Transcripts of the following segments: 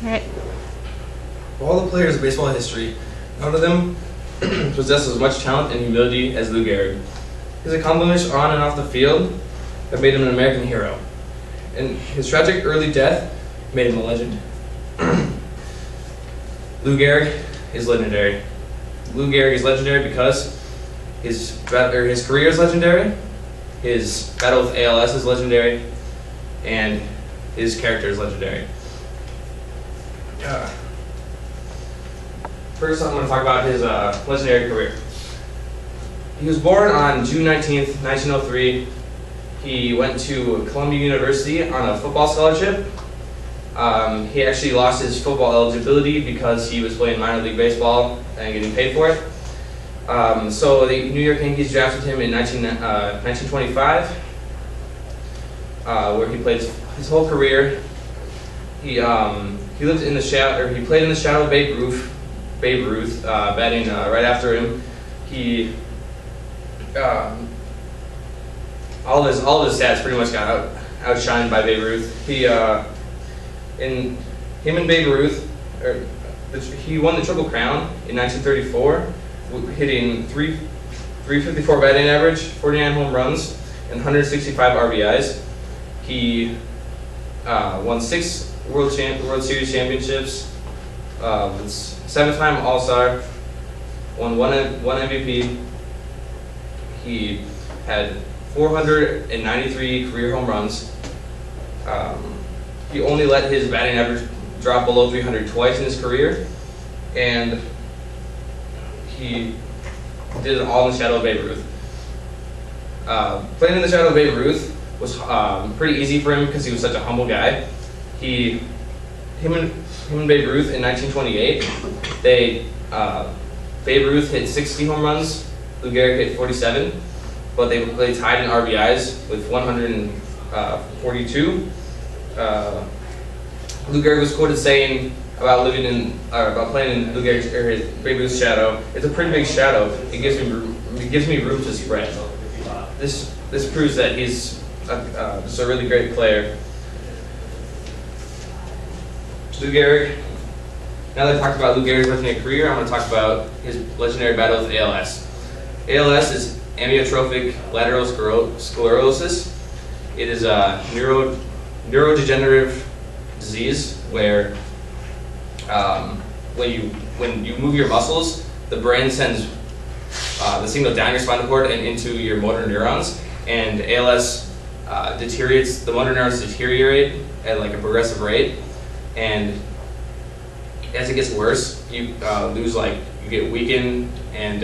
All right. Of all the players of baseball history, none of them possess as much talent and humility as Lou Gehrig. His accomplishments on and off the field have made him an American hero, and his tragic early death made him a legend. Lou Gehrig is legendary. Lou Gehrig is legendary because his career is legendary, his battle with ALS is legendary, and his character is legendary. First, I'm going to talk about his legendary career. He was born on June 19th, 1903. He went to Columbia University on a football scholarship. He actually lost his football eligibility because he was playing minor league baseball and getting paid for it. So the New York Yankees drafted him in 1925, where he played his whole career. He lived in the shadow, or he played in the shadow of Babe Ruth, batting right after him. He all of his stats pretty much got outshined by Babe Ruth. He and Babe Ruth, he won the Triple Crown in 1934, hitting 354 batting average, 49 home runs, and 165 RBIs. He won 6 World Series championships, was 7-time All-Star, won one MVP. He had 493 career home runs. He only let his batting average drop below 300 twice in his career, and he did it all in the shadow of Babe Ruth. Playing in the shadow of Babe Ruth was pretty easy for him because he was such a humble guy. Him and Babe Ruth in 1928, Babe Ruth hit 60 home runs, Lou Gehrig hit 47, but they tied in RBIs with 142. Lou Gehrig was quoted saying about playing in Babe Ruth's shadow, "It's a pretty big shadow. It gives me room to spread." This proves that he's just a really great player. Lou Gehrig. Now that I've talked about Lou Gehrig's legendary career, I'm going to talk about his legendary battle with ALS. ALS is amyotrophic lateral sclerosis. It is a neurodegenerative disease where when you move your muscles, the brain sends the signal down your spinal cord and into your motor neurons, and ALS deteriorates. The motor neurons deteriorate at like a progressive rate, and as it gets worse, you get weakened, and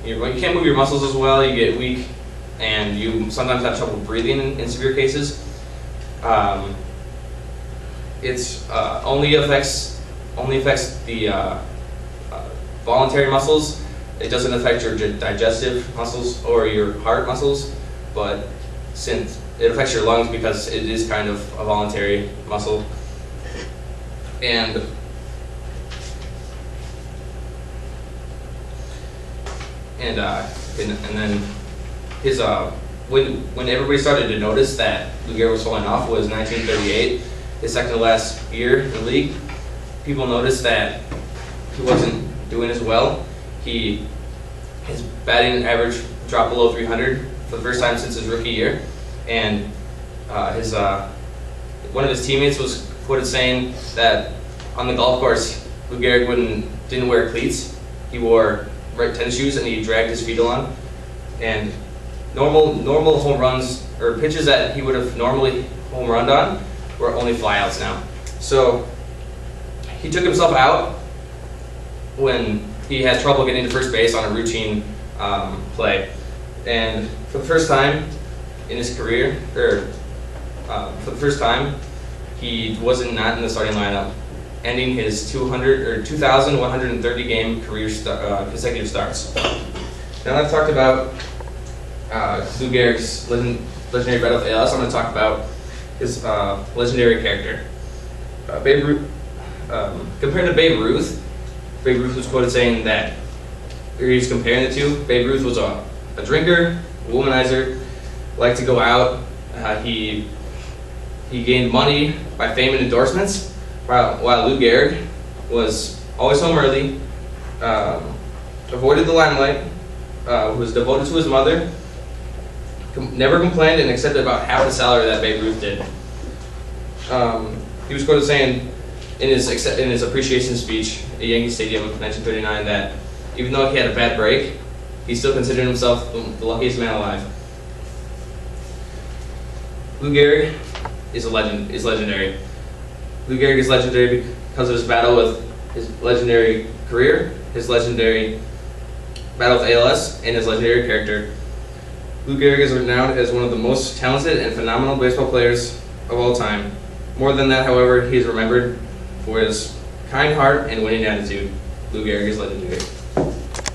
you can't move your muscles as well. You get weak, and you sometimes have trouble breathing in severe cases. It only affects the voluntary muscles. It doesn't affect your digestive muscles or your heart muscles, but since it affects your lungs because it is kind of a voluntary muscle. And then his when everybody started to notice that Lou Gehrig was falling off was 1938, his second to last year in the league. People noticed that he wasn't doing as well. His batting average dropped below 300 for the first time since his rookie year, and one of his teammates was quoted saying that on the golf course, Lou Gehrig didn't wear cleats. He wore right tennis shoes and he dragged his feet along. And normal home runs or pitches that he would have normally home runned on were only flyouts now. So he took himself out when he had trouble getting to first base on a routine play. And for the first time in his career, he wasn't not in the starting lineup, ending his 2,130 game career consecutive starts. Now that I've talked about Lou Gehrig's legendary battle with ALS, I'm going to talk about his legendary character. Babe Ruth. Compared to Babe Ruth was quoted saying that, or he was comparing the two. Babe Ruth was a drinker, a womanizer, liked to go out. He He gained money by fame and endorsements, while Lou Gehrig was always home early, avoided the limelight, was devoted to his mother, never complained, and accepted about half the salary that Babe Ruth did. He was quoted saying in his appreciation speech at Yankee Stadium in 1939 that even though he had a bad break, he still considered himself the luckiest man alive. Lou Gehrig is legendary. Lou Gehrig is legendary because of his battle with his legendary career, his legendary battle with ALS, and his legendary character. Lou Gehrig is renowned as one of the most talented and phenomenal baseball players of all time. More than that, however, he is remembered for his kind heart and winning attitude. Lou Gehrig is legendary.